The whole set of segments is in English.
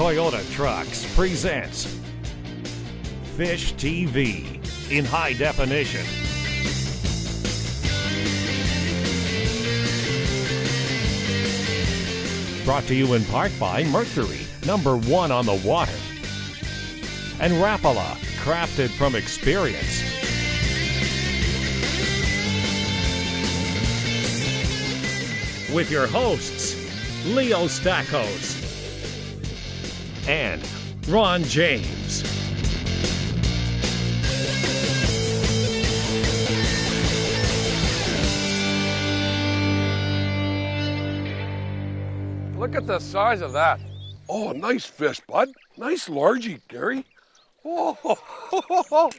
Toyota Trucks presents Fish TV in high definition. Brought to you in part by Mercury, #1 on the water, and Rapala, crafted from experience. With your hosts, Leo Stackhouse and Ron James. Look at the size of that. Oh, nice fish, bud. Nice largie, Gary. Oh,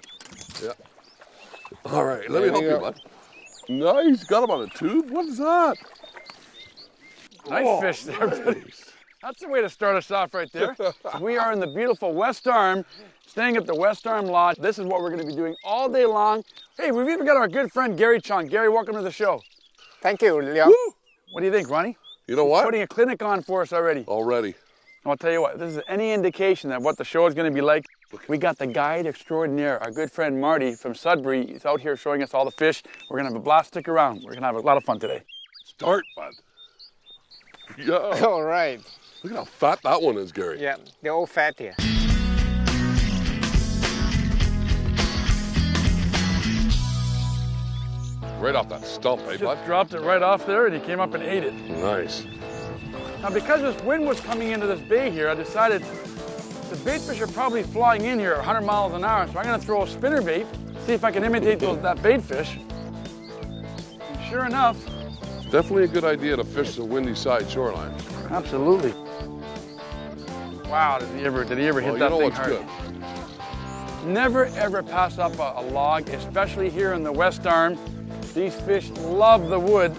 yeah. All right, let me help you, bud. Nice, got him on a tube. What is that? Nice fish there, buddy. That's the way to start us off right there. We are in the beautiful Westarm, staying at the Westarm Lodge. This is what we're going to be doing all day long. Hey, we've even got our good friend Gary Chong. Gary, welcome to the show. Thank you, Leo. Woo! What do you think, Ronnie? You know what? Putting a clinic on for us already. Already. I'll tell you what, this is any indication of what the show is going to be like. We got the guide extraordinaire, our good friend Marty from Sudbury. He's out here showing us all the fish. We're going to have a blast. Stick around. We're going to have a lot of fun today. Start, bud. Yeah. All right. Look at how fat that one is, Gary. Yeah, they're all fat here. Right off that stump, eh, bud? Just dropped it right off there, and he came up and ate it. Nice. Now, because this wind was coming into this bay here, I decided the bait fish are probably flying in here at 100 miles an hour, so I'm going to throw a spinner bait, see if I can imitate that bait fish. And sure enough, Definitely a good idea to fish the windy side shoreline. absolutely. Wow, did he ever hit that thing hard? Good. Never ever pass up a log, especially here in the Westarm. These fish love the wood.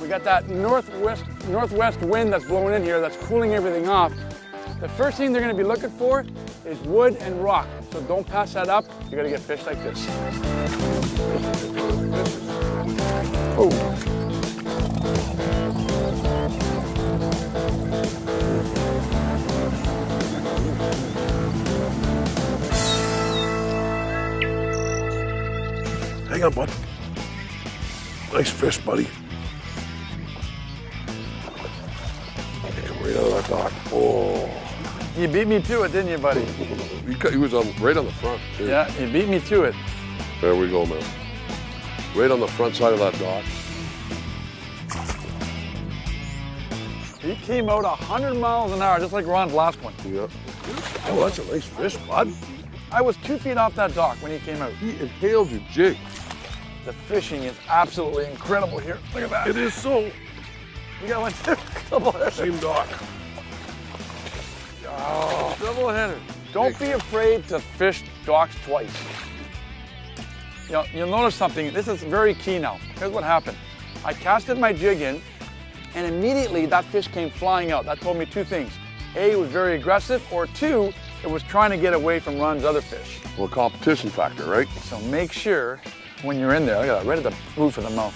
We got that northwest wind that's blowing in here that's cooling everything off. The first thing they're going to be looking for is wood and rock. So don't pass that up. You're going to get fish like this. Oh. Hang on, bud. Nice fish, buddy. Come right out of that dock. Oh. You beat me to it, didn't you, buddy? He was right on the front. Too. Yeah, you beat me to it. There we go, man. Right on the front side of that dock. He came out 100 miles an hour, just like Ron's last one. Yeah. Oh, that's a nice fish, bud. I was 2 feet off that dock when he came out. He inhaled your jig. The fishing is absolutely incredible here. Look at that. It is so. We got one too. Double header. Same dock. Oh, double header. Don't be afraid to fish docks twice. You know, you'll notice something. This is very key now. Here's what happened. I casted my jig in, and immediately that fish came flying out. That told me 2 things. A, it was very aggressive, or 2, it was trying to get away from Ron's other fish. Well, competition factor, right? So make sure when you're in there, look at that, right at the roof of the mouth.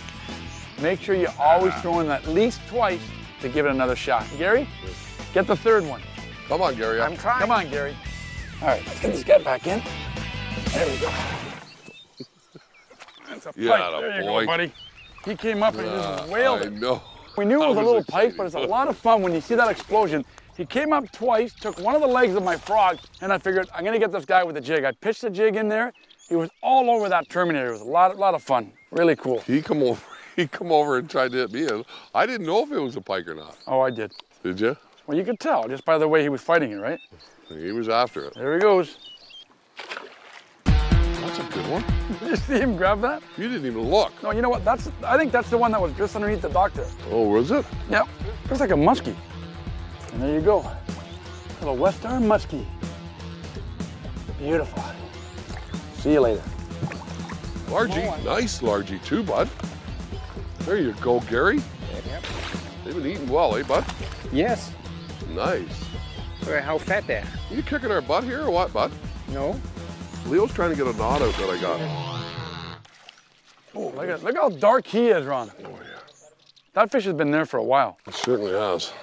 Make sure you always throw in at least twice to give it another shot. Gary, get the 3rd one. Come on, Gary. I'm trying. Come on, Gary. All right, let's get this guy back in. There we go. That's a pike. Yeah, There you boy. go, buddy. He came up and just wailed I it. know. We knew it was a That little was pike, but it's a lot of fun when you see that explosion. He came up twice, took one of the legs of my frog, and I figured, I'm gonna get this guy with the jig. I pitched the jig in there. He was all over that Terminator. It was a lot of fun. Really cool. He come over and tried to hit me. I didn't know if it was a pike or not. Oh, I did. Did you? Well, you could tell just by the way he was fighting it, right? He was after it. There he goes. That's a good one. Did you see him grab that? You didn't even look. No, you know what? I think that's the one that was just underneath the dock there. Oh, was it? Yep. Looks like a muskie. And there you go. Little Westarm muskie. Beautiful. See you later. Largie, nice largie too, bud. There you go, Gary. Yep. They've been eating well, eh, bud? Yes. Nice. Look at how fat they are. You kicking our butt here or what, bud? No. Leo's trying to get a knot out that I got. Oh, look how dark he is, Ron. Oh, yeah. That fish has been there for a while. It certainly has.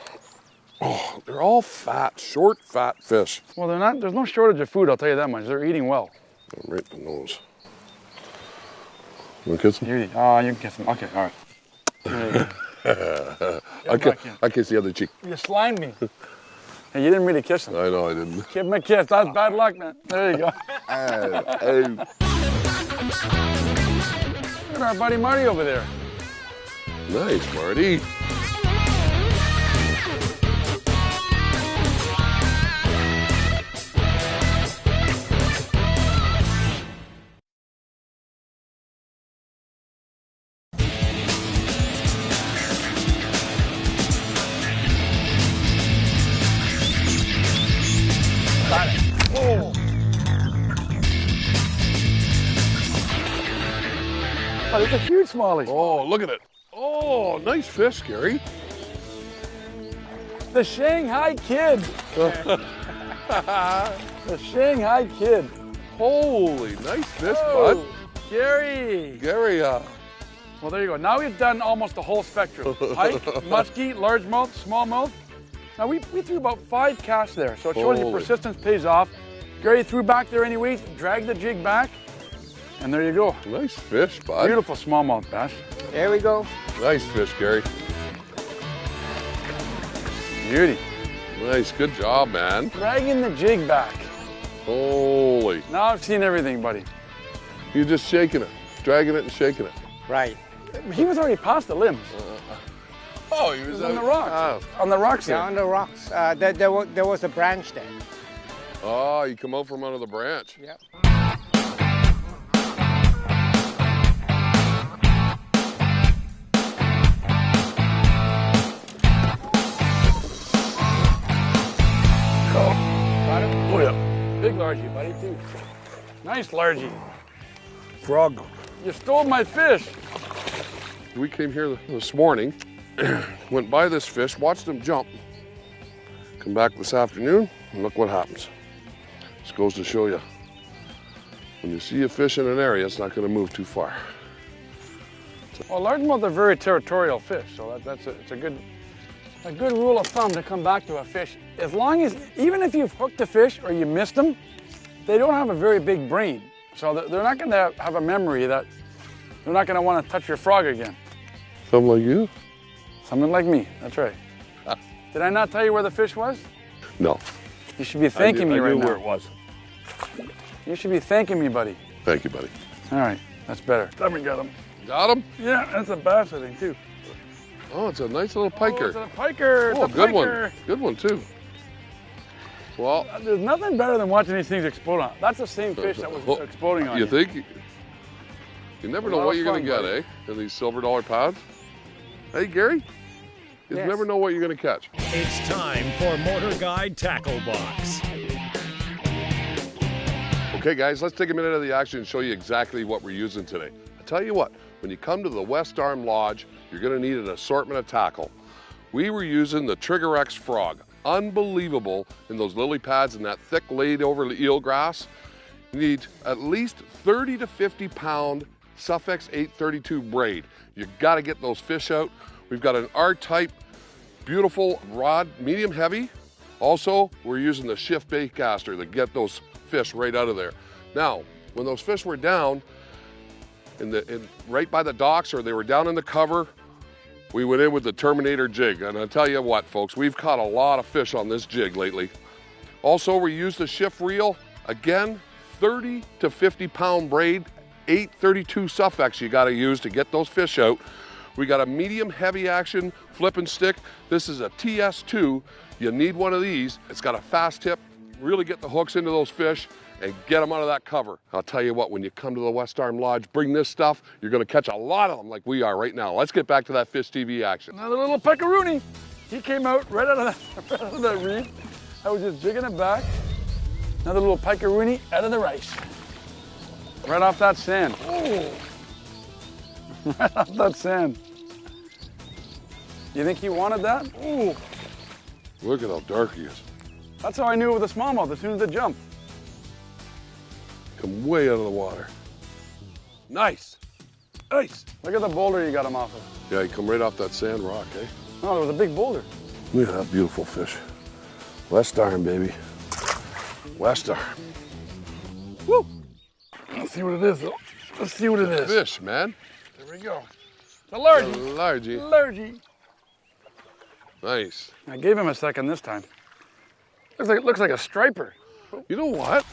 Oh, they're all fat, short, fat fish. Well, they're not. There's no shortage of food. I'll tell you that much. They're eating well. Right in the nose. You want to kiss him? You can kiss them. Okay, all right. I kiss the other cheek. You slimed me. Hey, you didn't really kiss him. I know I didn't. Give him a kiss. That's bad luck, man. There you go. Look at our buddy Marty over there. Nice, Marty. Oh, it's a huge smallie. Oh, look at it. Oh, nice fish, Gary. The Shanghai Kid. The Shanghai Kid. Holy, nice fish, Oh, bud. Gary. Gary, Well, there you go. Now we've done almost the whole spectrum. Pike, muskie, largemouth, smallmouth. Now we threw about 5 casts there, so it shows you Holy. persistence pays off. Gary threw back there anyways, dragged the jig back, and there you go. nice fish, bud. Beautiful smallmouth bass. There we go. Nice fish, Gary. Beauty. Nice, good job, man. Dragging the jig back. Holy. Now I've seen everything, buddy. You're just shaking it, dragging it and shaking it. Right. He was already past the limbs. Oh, he He was on the rocks. Ah. On the rocks there. Down the rocks. There was a branch there. Oh, you come out from under the branch. Yep. Got it? Oh, yeah. Big largie, buddy, too. Nice largie. Frog. You stole my fish. We came here this morning, went by this fish, watched him jump. Come back this afternoon, and look what happens. This goes to show you, when you see a fish in an area, it's not going to move too far. Well, largemouth are very territorial fish, so it's a good rule of thumb to come back to a fish. As long as, even if you've hooked a fish or you missed them, they don't have a very big brain. So they're not going to have a memory that they're not going to want to touch your frog again. Something like you? Something like me, that's right. Did I not tell you where the fish was? No. You should be thanking me right now. where it was. You should be thanking me, buddy. Thank you, buddy. All right, that's better. Let me get him. Got him? Yeah, that's a bass, I think, too. Oh, it's a nice little Oh, piker. it's a piker. It's Oh, a good piker. one. Good one, too. Well, There's nothing better than watching these things explode on. That's the same fish that was exploding on you. you think? You never A know lot what of you're going to fun, get, in these silver dollar pods. Hey, Gary? You Yes. never know what you're going to catch. It's time for Motor Guide Tackle Box. Okay, guys, let's take a minute of the action and show you exactly what we're using today. I tell you what, when you come to the Westarm Lodge, you're going to need an assortment of tackle. We were using the Trigger X Frog. Unbelievable in those lily pads and that thick laid over eelgrass. You need at least 30 to 50 pound Suffix 832 braid. You got to get those fish out. We've got an R-type, beautiful rod, medium heavy. Also, we're using the shift bait caster to get those fish right out of there. Now, when those fish were down right by the docks or they were down in the cover, we went in with the Terminator jig. And I'll tell you what, folks, we've caught a lot of fish on this jig lately. Also, we used the shift reel. Again, 30 to 50 pound braid, 832 Suffix you got to use to get those fish out. We got a medium heavy action flip and stick. This is a TS2. You need one of these. It's got a fast tip. Really get the hooks into those fish and get them out of that cover. I'll tell you what, when you come to the Westarm Lodge, bring this stuff. You're going to catch a lot of them like we are right now. Let's get back to that Fish TV action. Another little peccaroony. He came out right out of that reef. I was just jigging it back. Another little peccaroony out of the rice. Right off that sand. Oh. Right off that sand. You think he wanted that? Ooh. Look at how dark he is. That's how I knew it was a smallmouth as soon as it jumped. Come way out of the water. Nice. Nice. Look at the boulder you got him off of. Yeah, he come right off that sand rock, eh? Oh, there was a big boulder. Look at that beautiful fish. Westarm, baby. Westarm. Woo! Let's see what it is, though. Let's see what it is. Fish, man. There we go. The largie. Largie. Largie. Nice. I gave him a second this time. Looks like a striper. You know what?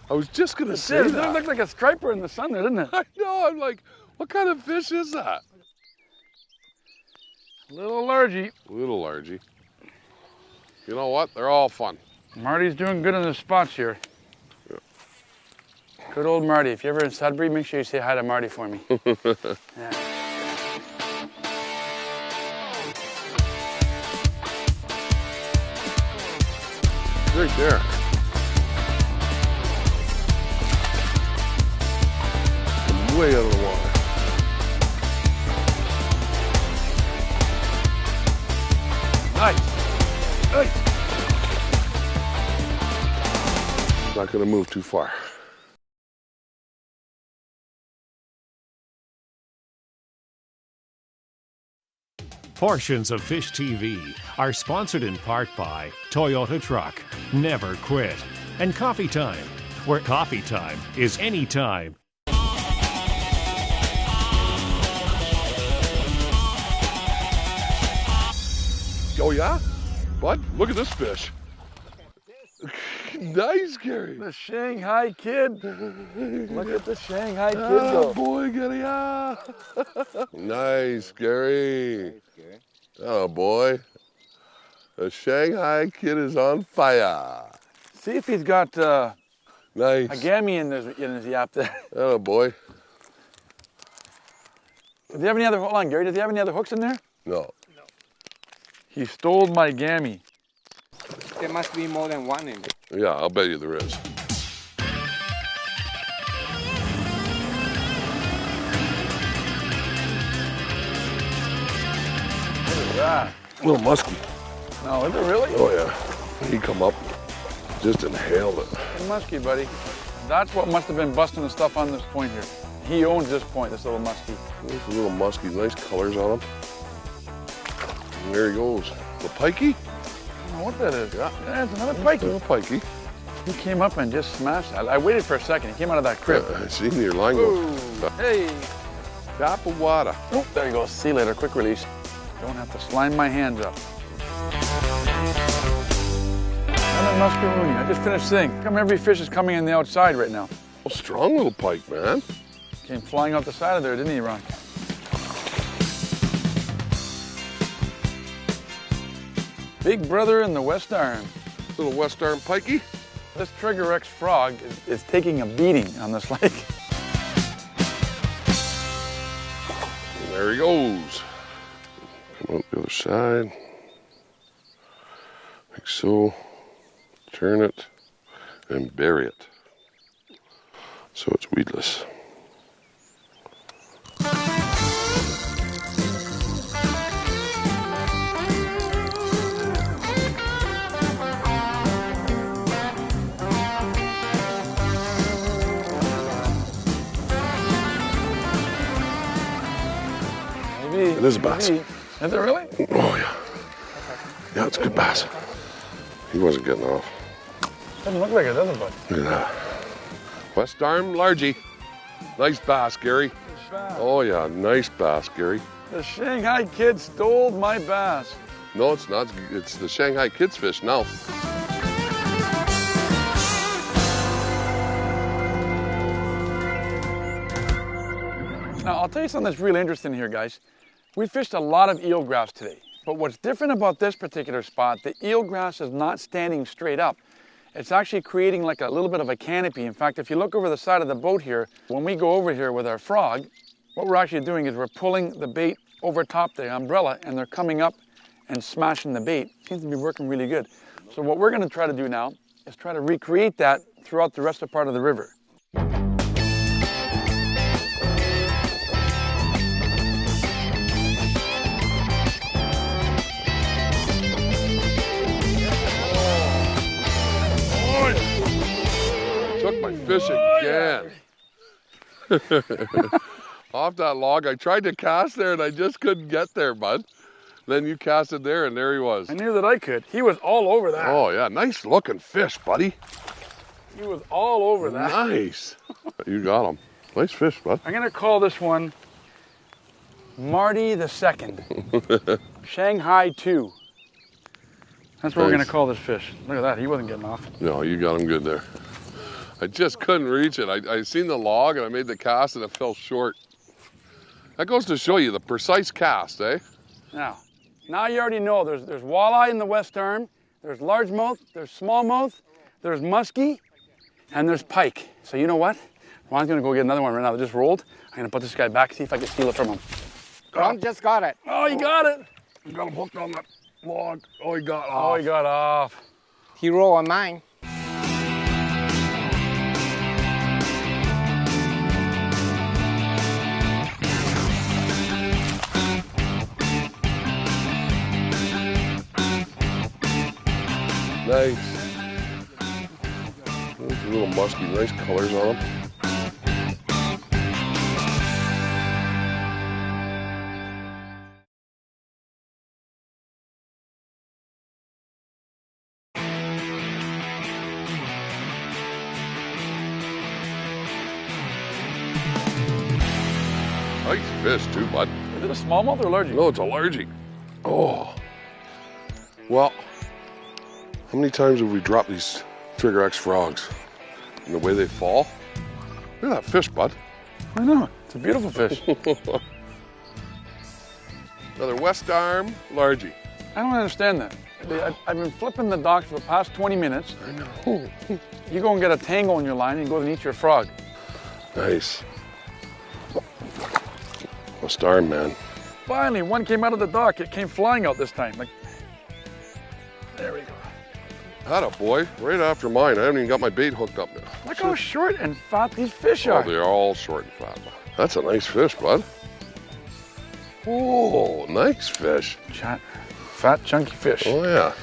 I was just going to say It that. looked like a striper in the sun there, didn't it? I know. I'm like, what kind of fish is that? Little largie. Little largie. You know what? They're all fun. Marty's doing good in the spots here. Yeah. Good old Marty. If you're ever in Sudbury, make sure you say hi to Marty for me. Yeah. Right there. I'm way out of the water. Nice. Nice. Not going to move too far. Portions of Fish TV are sponsored in part by Toyota Truck, Never Quit, and Coffee Time, where coffee time is anytime. Oh, yeah? Bud, look at this fish. Nice, Gary. The Shanghai Kid. Look at the Shanghai Kid Oh, go. boy, Gary. Ah. Nice, Gary. Oh, boy. The Shanghai Kid is on fire. See if he's got Nice. a gammy in his yap there. Oh, boy. Does he have any other, hold on, Gary, does he have any other hooks in there? No. He stole my gammy. There must be more than one in it. Yeah, I'll bet you there is. What is that? Little muskie. No, is it really? Oh, yeah. He come up, just inhaled it. Good muskie, buddy. That's what must have been busting the stuff on this point here. He owns this point, this little muskie. There's a little muskie, nice colors on him. And there he goes. The pikey? I don't know what that is. Yeah. It's another pikey. Little pikey. He came up and just smashed it. I waited for a second. He came out of that crib. I seen your line go. Hey. Drop of water. Oh, there you go. See you later. Quick release. Don't have to slime my hands up. Another muscaroonie. I just finished saying. How come every fish is coming in the outside right now? Oh, strong little pike, man. Came flying out the side of there, didn't he, Ron? Big brother in the Westarm. Little Westarm pikey. This Trigger X frog is taking a beating on this lake. And there he goes. Come out the other side. Like so. Turn it and bury it. So it's weedless. It is a bass. Is it really? Oh, yeah. Yeah, it's a good bass. He wasn't getting off. Doesn't look like it, does it, bud? Look at that. Westarm Largie. Nice bass, Gary. Oh, yeah, nice bass, Gary. The Shanghai Kid stole my bass. No, it's not. It's the Shanghai Kid's fish now. Now, I'll tell you something that's really interesting here, guys. We fished a lot of eelgrass today, but what's different about this particular spot, the eelgrass is not standing straight up. It's actually creating like a little bit of a canopy. In fact, if you look over the side of the boat here, when we go over here with our frog, what we're actually doing is we're pulling the bait over top the umbrella and they're coming up and smashing the bait. Seems to be working really good. So what we're gonna try to do now is try to recreate that throughout the rest of part of the river. Took my fish again. Off that log. I tried to cast there and I just couldn't get there, bud. Then you cast it there, and there he was. I knew that I could. He was all over that. Oh, yeah. Nice looking fish, buddy. He was all over that. Nice. You got him. Nice fish, bud. I'm going to call this one Marty the Second. Shanghai 2. That's what we're going to call this fish. Look at that. He wasn't getting off. No, you got him good there. I just couldn't reach it. I seen the log, and I made the cast, and it fell short. That goes to show you the precise cast, eh? Now you already know there's walleye in the Westarm, there's largemouth, there's smallmouth, there's muskie, and there's pike. So you know what? Ron's gonna go get another one right now that just rolled. I'm gonna put this guy back, see if I can steal it from him. Ron just got it. Oh, he got it. You got him hooked on that log. Oh, he got off. Oh, he got off. He rolled on mine. Nice. Those little musky, nice colors on them. Nice fish too, bud. Is it a smallmouth or a largie? No, it's a largie. Oh. Well, how many times have we dropped these Trigger X frogs? And the way they fall? Look at that fish, bud. I know. It's a beautiful fish. Another Westarm Largie. I don't understand that. I've been flipping the docks for the past 20 minutes. I know. You go and get a tangle in your line and you go and eat your frog. Nice. Westarm, man. Finally, one came out of the dock. It came flying out this time. Like, there we go. Atta boy, right after mine. I haven't even got my bait hooked up now. Look how short and fat these fish are. Oh, they're all short and fat. That's a nice fish, bud. Oh, nice fish. Fat, chunky fish. Oh, yeah.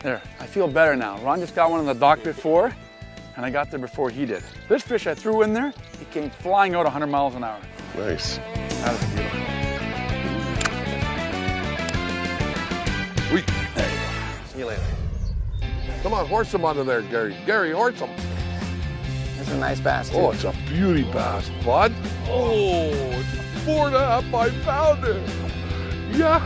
There, I feel better now. Ron just got one on the dock before, and I got there before he did. This fish I threw in there, he came flying out 100 miles an hour. Nice. That is beautiful. Sweet. There you go. See you later. Come on, horse him onto there, Gary. Gary, horse him. It's a nice bass, too. Oh, it's a beauty bass, bud. Oh, it's a 4.5 5-pounder. Yeah.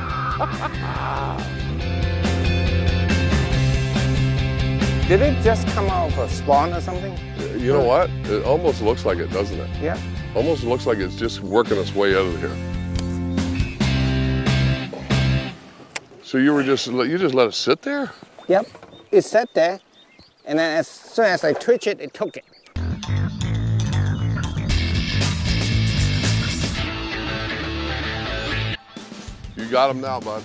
Did it just come out of a spawn or something? You know what? It almost looks like it, doesn't it? Yeah. Almost looks like it's just working its way out of here. So you just let it sit there? Yep. It sat there, and then as soon as I twitch it, it took it. You got him now, bud.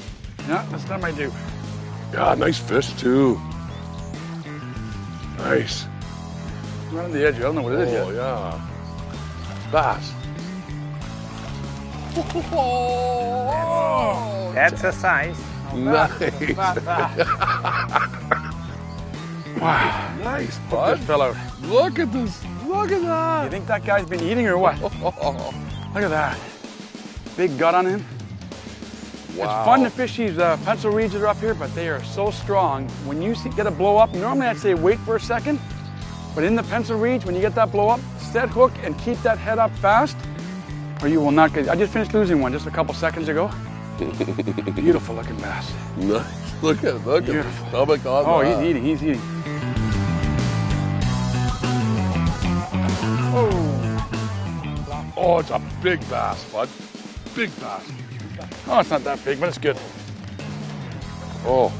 Yeah, this time I do. Yeah, nice fish too. Nice. Right on the edge. I don't know what it is yet. Oh, yeah. Bass. Oh, That's a size. nice. Wow. Nice, That bud. fell out. Look at this. Look at You that. think that guy's been eating or what? Look at that. Big gut on him. Wow. It's fun to fish these pencil reeds that are up here, but they are so strong. When you get a blow up, normally I'd say wait for a second, but in the pencil reeds, when you get that blow up, set hook and keep that head up fast, or you will not get. I just finished losing one just a couple seconds ago. Beautiful looking bass. Nice. Look at the Beautiful. stomach on Oh, that. he's eating. Oh. Oh, it's a big bass, bud. Big bass. Oh, it's not that big, but it's good. Oh.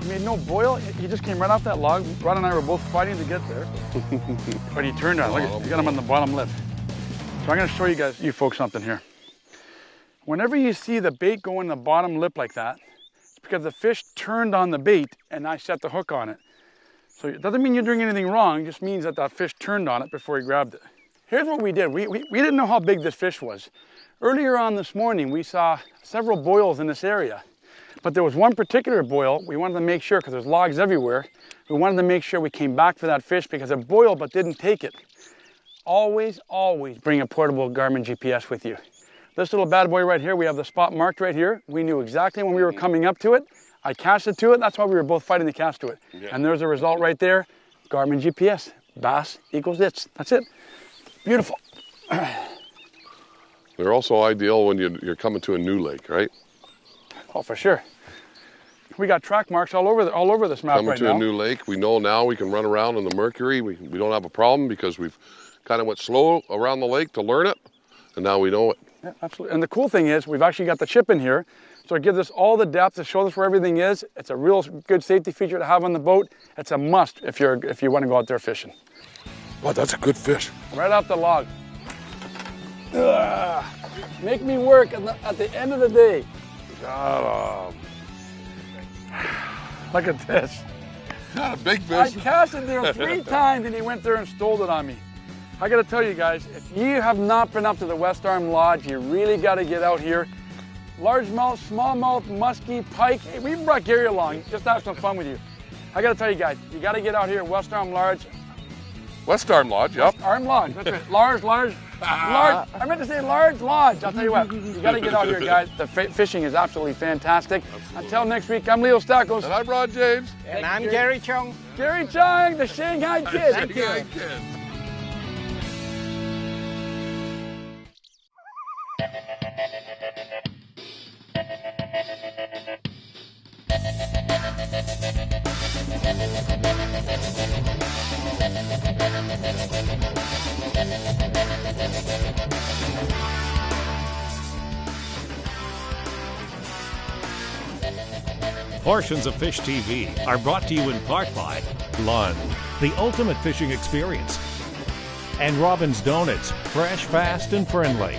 He made no boil. He just came right off that log. Ron and I were both fighting to get there. But he turned on. Look at, you got him on the bottom lip. So I'm going to show you folks something here. Whenever you see the bait go in the bottom lip like that, it's because the fish turned on the bait and I set the hook on it. So it doesn't mean you're doing anything wrong. It just means that that fish turned on it before he grabbed it. Here's what we did. We didn't know how big this fish was. Earlier on this morning, we saw several boils in this area. But there was one particular boil we wanted to make sure, because there's logs everywhere, we wanted to make sure we came back for that fish because it boiled but didn't take it. Always, always bring a portable Garmin GPS with you. This little bad boy right here, we have the spot marked right here. We knew exactly when we were coming up to it. I casted to it. That's why we were both fighting to cast to it. Yeah. And there's a result right there. Garmin GPS. Bass equals this. That's it. Beautiful. They're also ideal when you're coming to a new lake, right? Oh, for sure. We got track marks all over this map Coming right to now. a new lake, we know now we can run around in the Mercury. We don't have a problem because we've kind of went slow around the lake to learn it, and now we know it. Yeah, absolutely. And the cool thing is we've actually got the chip in here, so it gives us all the depth to show us where everything is. It's a real good safety feature to have on the boat. It's a must if you want to go out there fishing. Wow, that's a good fish. Right off the log. Ugh. Make me work at the end of the day. Got Look at this. a big I fish. casted there 3 times and he went there and stole it on me. I gotta tell you guys, if you have not been up to the Westarm Lodge, you really gotta get out here. Largemouth, smallmouth, muskie, pike. Hey, we brought Gary along just to have some fun with you. I gotta tell you guys, you gotta get out here at Westarm Lodge. Westarm Lodge, yep. Westarm Lodge, that's right. Large. I meant to say Large Lodge. I'll tell you what, you gotta get out here, guys. The fishing is absolutely fantastic. Until next week, I'm Leo Stackles. And I'm Ron James. And I'm Gary Chung. Gary Chung, the Shanghai Kid. Thank you. Shanghai Kid. Portions of Fish TV are brought to you in part by Lund, the ultimate fishing experience, and Robin's Donuts, fresh, fast, and friendly.